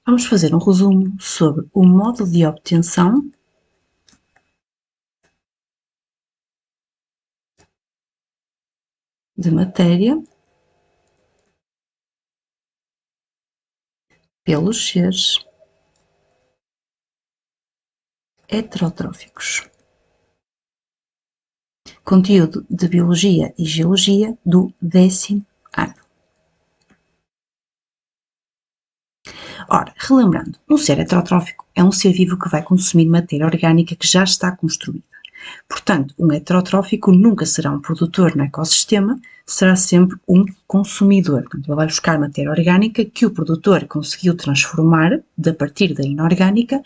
Vamos fazer um resumo sobre o modo de obtenção de matéria pelos seres heterotróficos. Conteúdo de Biologia e Geologia do 10º ano. Ora, relembrando, um ser heterotrófico é um ser vivo que vai consumir matéria orgânica que já está construída. Portanto, um heterotrófico nunca será um produtor no ecossistema, será sempre um consumidor. Portanto, ele vai buscar matéria orgânica que o produtor conseguiu transformar a partir da inorgânica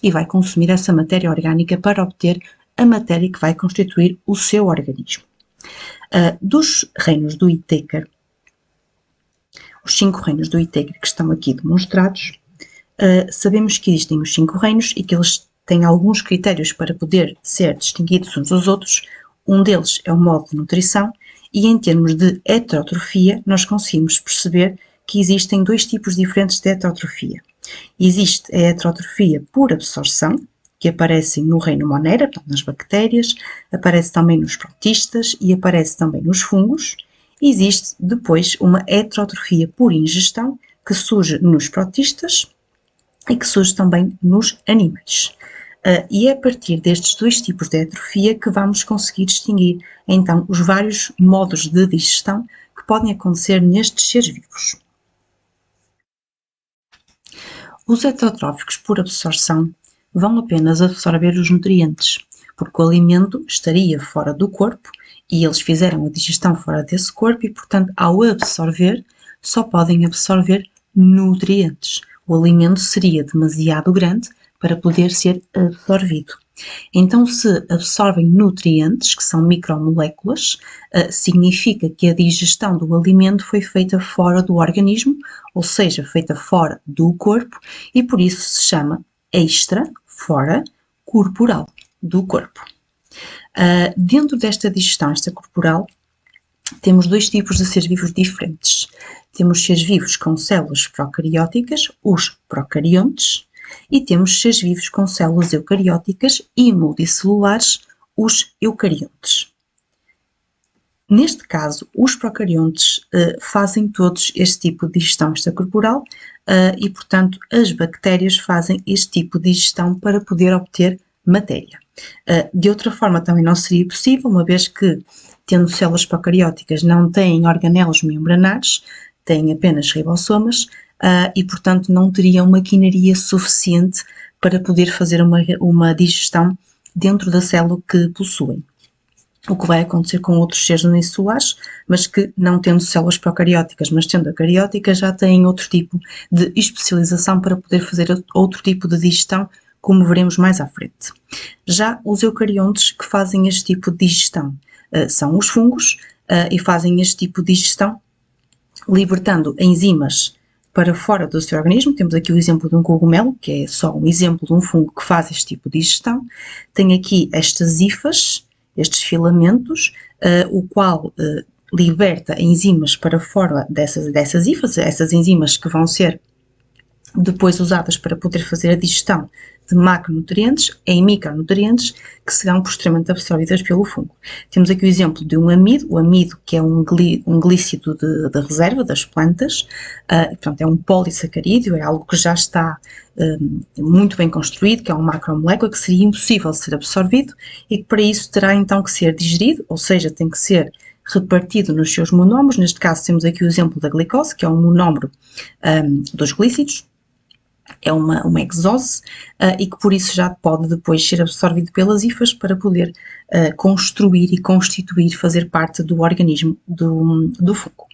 e vai consumir essa matéria orgânica para obter a matéria que vai constituir o seu organismo. Dos reinos do Whittaker, os 5 reinos do Whittaker que estão aqui demonstrados, sabemos que existem os 5 reinos e que eles têm alguns critérios para poder ser distinguidos uns dos outros. Um deles é o modo de nutrição e em termos de heterotrofia nós conseguimos perceber que existem 2 tipos diferentes de heterotrofia. Existe a heterotrofia por absorção, que aparecem no reino Monera, portanto nas bactérias, aparece também nos protistas e aparece também nos fungos. Existe depois uma heterotrofia por ingestão, que surge nos protistas e que surge também nos animais. E é a partir destes 2 tipos de heterofia que vamos conseguir distinguir, então, os vários modos de digestão que podem acontecer nestes seres vivos. Os heterotróficos por absorção vão apenas absorver os nutrientes, porque o alimento estaria fora do corpo e eles fizeram a digestão fora desse corpo e, portanto, ao absorver, só podem absorver nutrientes. O alimento seria demasiado grande para poder ser absorvido. Então, se absorvem nutrientes, que são micromoléculas, significa que a digestão do alimento foi feita fora do organismo, ou seja, feita fora do corpo, e por isso se chama extra, fora, corporal, do corpo. Dentro desta digestão extracorporal, temos 2 tipos de seres vivos diferentes. Temos seres vivos com células procarióticas, os procariontes, e temos seres vivos com células eucarióticas e multicelulares, os eucariontes. Neste caso, os procariontes fazem todos este tipo de digestão extracorporal e, portanto, as bactérias fazem este tipo de digestão para poder obter matéria. De outra forma, também não seria possível, uma vez que, tendo células procarióticas, não têm organelos membranares, têm apenas ribossomas e, portanto, não teriam maquinaria suficiente para poder fazer uma digestão dentro da célula que possuem. O que vai acontecer com outros seres unicelulares, mas que não tendo células procarióticas, mas tendo eucarióticas, já têm outro tipo de especialização para poder fazer outro tipo de digestão, como veremos mais à frente. Já os eucariontes que fazem este tipo de digestão são os fungos e fazem este tipo de digestão libertando enzimas para fora do seu organismo. Temos aqui o exemplo de um cogumelo, que é só um exemplo de um fungo que faz este tipo de digestão. Tem aqui estas hifas, estes filamentos, o qual liberta enzimas para fora dessas hifas, essas enzimas que vão ser depois usadas para poder fazer a digestão de macronutrientes em micronutrientes que serão posteriormente absorvidas pelo fungo. Temos aqui o exemplo de um amido, o amido que é um glícido de reserva das plantas, portanto é um polissacarídeo, é algo que já está muito bem construído, que é uma macromolécula que seria impossível ser absorvido e que para isso terá então que ser digerido, ou seja, tem que ser repartido nos seus monómeros. Neste caso temos aqui o exemplo da glicose, que é um monómero dos glícidos, é uma exose e que por isso já pode depois ser absorvido pelas hifas para poder construir e constituir, fazer parte do organismo do fungo.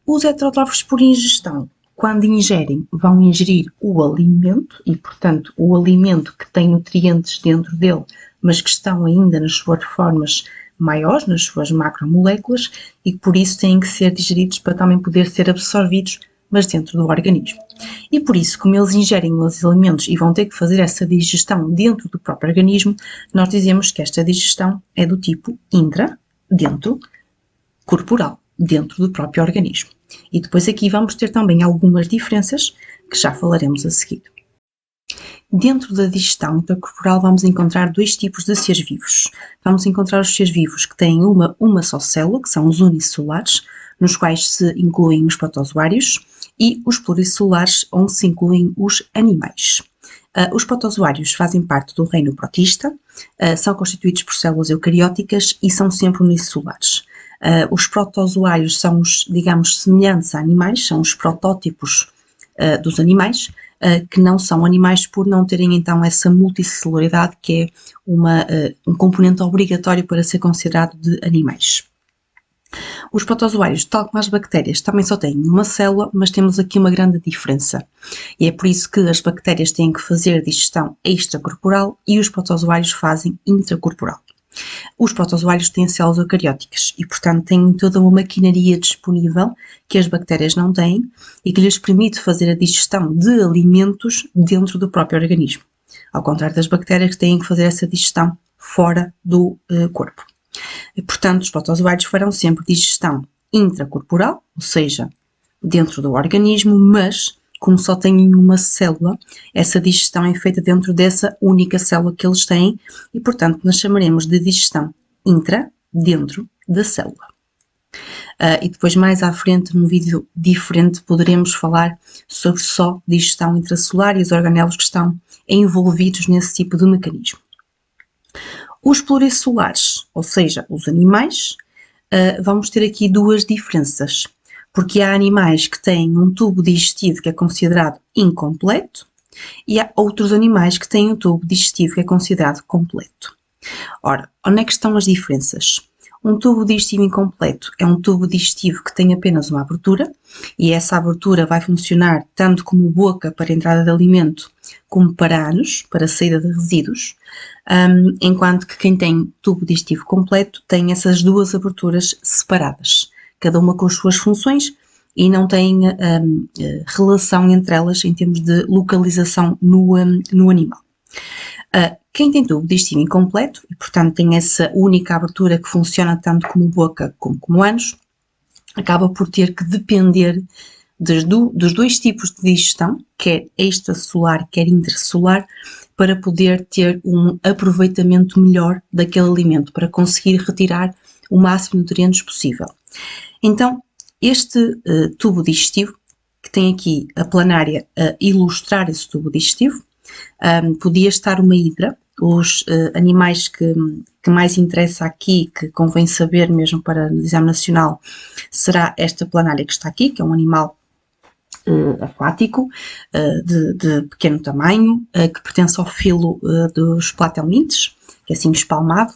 Os heterotróficos por ingestão, quando ingerem, vão ingerir o alimento e, portanto, o alimento que tem nutrientes dentro dele, mas que estão ainda nas suas formas maiores, nas suas macromoléculas, e que por isso têm que ser digeridos para também poder ser absorvidos, mas dentro do organismo. E por isso, como eles ingerem os alimentos e vão ter que fazer essa digestão dentro do próprio organismo, nós dizemos que esta digestão é do tipo intra, dentro, corporal. dentro do próprio organismo. E depois aqui vamos ter também algumas diferenças que já falaremos a seguir. Dentro da digestão intracorporal vamos encontrar dois tipos de seres vivos. Vamos encontrar os seres vivos que têm uma só célula, que são os unicelulares, nos quais se incluem os protozoários, e os pluricelulares, onde se incluem os animais. Os protozoários fazem parte do reino protista, são constituídos por células eucarióticas e são sempre unicelulares. Os protozoários são os, digamos, semelhantes a animais, são os protótipos dos animais, que não são animais por não terem então essa multicelularidade, que é um componente obrigatório para ser considerado de animais. Os protozoários, tal como as bactérias, também só têm uma célula, mas temos aqui uma grande diferença. E é por isso que as bactérias têm que fazer digestão extracorporal e os protozoários fazem intracorporal. Os protozoários têm células eucarióticas e, portanto, têm toda uma maquinaria disponível que as bactérias não têm e que lhes permite fazer a digestão de alimentos dentro do próprio organismo. Ao contrário das bactérias que têm que fazer essa digestão fora do corpo. E, portanto, os protozoários farão sempre digestão intracorporal, ou seja, dentro do organismo, mas como só têm uma célula, essa digestão é feita dentro dessa única célula que eles têm e, portanto, nós chamaremos de digestão dentro da célula. E depois, mais à frente, num vídeo diferente, poderemos falar sobre só digestão intracelular e os organelos que estão envolvidos nesse tipo de mecanismo. Os pluricelulares, ou seja, os animais, vamos ter aqui duas diferenças, porque há animais que têm um tubo digestivo que é considerado incompleto e há outros animais que têm um tubo digestivo que é considerado completo. Ora, onde é que estão as diferenças? Um tubo digestivo incompleto é um tubo digestivo que tem apenas uma abertura e essa abertura vai funcionar tanto como boca para entrada de alimento como para ânus, para saída de resíduos, enquanto que quem tem tubo digestivo completo tem essas duas aberturas separadas, cada uma com as suas funções e não tem relação entre elas em termos de localização no animal. Quem tem tubo digestivo incompleto e, portanto, tem essa única abertura que funciona tanto como boca como ânus, acaba por ter que depender dos dois tipos de digestão, quer extracelular, quer intracelular, para poder ter um aproveitamento melhor daquele alimento, para conseguir retirar o máximo de nutrientes possível. Então, este tubo digestivo, que tem aqui a planária a ilustrar esse tubo digestivo, podia estar uma hidra. Os animais que mais interessa aqui, que convém saber mesmo para o exame nacional, será esta planária que está aqui, que é um animal aquático, de pequeno tamanho, que pertence ao filo dos platelmintes, que é assim espalmado,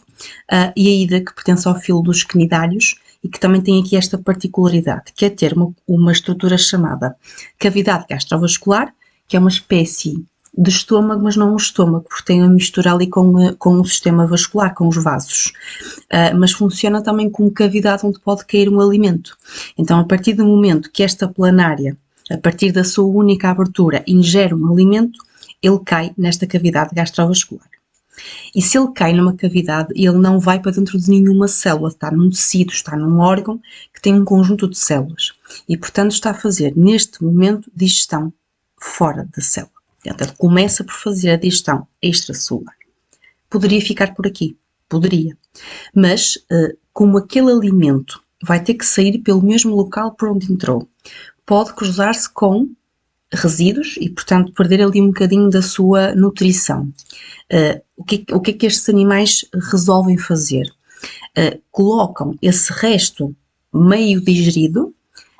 e a hidra que pertence ao filo dos cnidários e que também tem aqui esta particularidade, que é ter uma estrutura chamada cavidade gastrovascular, que é uma espécie de estômago, mas não um estômago, porque tem uma mistura ali com o sistema vascular, com os vasos, mas funciona também como cavidade onde pode cair um alimento. Então, a partir do momento que esta planária, a partir da sua única abertura, ingere um alimento, ele cai nesta cavidade gastrovascular. E se ele cai numa cavidade, ele não vai para dentro de nenhuma célula, está num tecido, está num órgão que tem um conjunto de células e, portanto, está a fazer, neste momento, digestão fora da célula. Portanto, ele começa por fazer a digestão extracelular. Poderia ficar por aqui? Poderia. Mas, como aquele alimento vai ter que sair pelo mesmo local por onde entrou, pode cruzar-se com resíduos e, portanto, perder ali um bocadinho da sua nutrição. O que é que estes animais resolvem fazer? Colocam esse resto meio digerido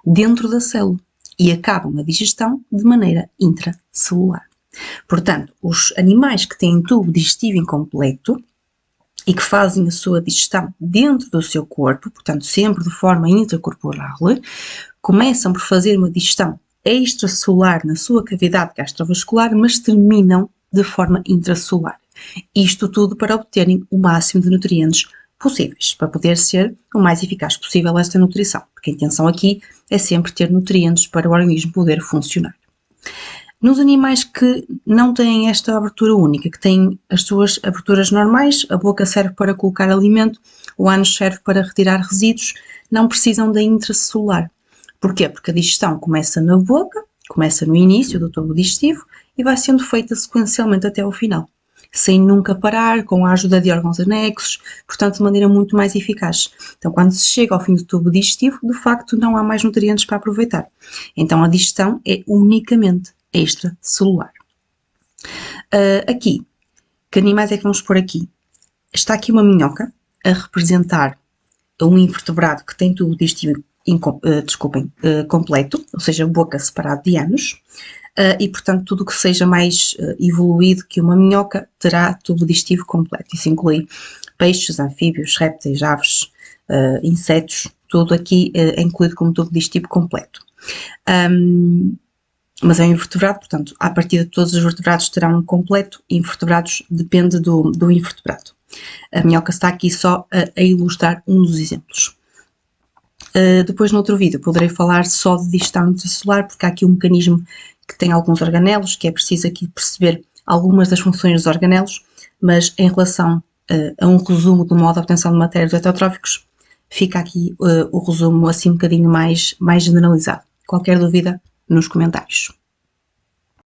dentro da célula e acabam a digestão de maneira intracelular. Portanto, os animais que têm tubo digestivo incompleto e que fazem a sua digestão dentro do seu corpo, portanto, sempre de forma intracorporal, começam por fazer uma digestão extracelular na sua cavidade gastrovascular, mas terminam de forma intracelular. Isto tudo para obterem o máximo de nutrientes possíveis, para poder ser o mais eficaz possível esta nutrição, porque a intenção aqui é sempre ter nutrientes para o organismo poder funcionar. Nos animais que não têm esta abertura única, que têm as suas aberturas normais, a boca serve para colocar alimento, o ânus serve para retirar resíduos, não precisam da intracelular. Porquê? Porque a digestão começa na boca, começa no início do tubo digestivo e vai sendo feita sequencialmente até ao final, sem nunca parar, com a ajuda de órgãos anexos, portanto de maneira muito mais eficaz. Então, quando se chega ao fim do tubo digestivo, de facto não há mais nutrientes para aproveitar. Então, a digestão é unicamente extracelular. Aqui, que animais é que vamos pôr aqui? Está aqui uma minhoca a representar um invertebrado que tem tubo digestivo completo, ou seja, boca separada de ânus, e portanto tudo que seja mais evoluído que uma minhoca terá tubo digestivo completo. Isso inclui peixes, anfíbios, répteis, aves, insetos, tudo aqui é incluído como tubo digestivo completo. Mas é um invertebrado, portanto, à partida todos os vertebrados terão um completo, invertebrados depende do invertebrado. A minhoca está aqui só a ilustrar um dos exemplos. Depois, no outro vídeo, poderei falar só de digestão intracelular, porque há aqui um mecanismo que tem alguns organelos, que é preciso aqui perceber algumas das funções dos organelos, mas em relação a um resumo do modo de obtenção de matérias heterotróficos, fica aqui o resumo assim um bocadinho mais generalizado. Qualquer dúvida, nos comentários.